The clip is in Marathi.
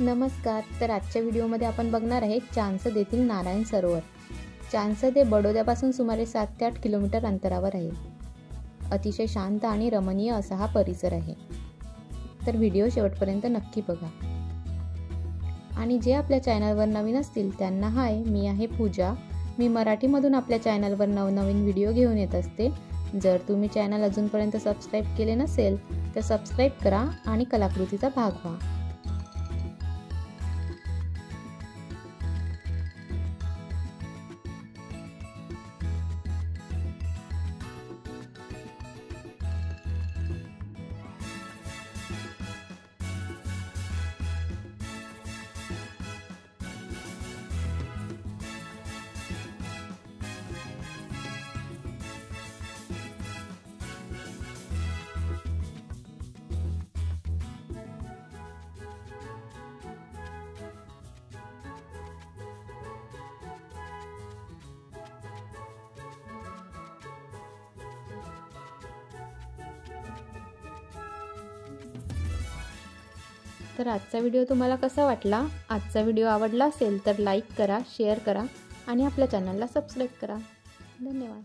नमस्कार. तर आजच्या व्हिडिओमध्ये आपण बघणार आहे चांसद येथील नारायण सरोवर. चांसद हे बडोद्यापासून सुमारे 7 ते 8 किलोमीटर अंतरावर आहे. अतिशय शांत आणि रमणीय असा हा परिसर आहे. तर व्हिडिओ शेवटपर्यंत नक्की बघा. आणि जे आपल्या चॅनलवर नवीन असतील त्यांना हाय, मी आहे पूजा. मी मराठीमधून आपल्या चॅनलवर नवनवीन व्हिडिओ घेऊन येत असते. जर तुम्ही चॅनल अजूनपर्यंत सबस्क्राईब केले नसेल तर सबस्क्राईब करा आणि कलाकृतीचा भाग व्हा. तर आजचा व्हिडिओ तुम्हाला कसा वाटला? आजचा व्हिडिओ आवडला असेल तर लाईक करा, शेअर करा आणि आपल्या चॅनलला सबस्क्राईब करा. धन्यवाद.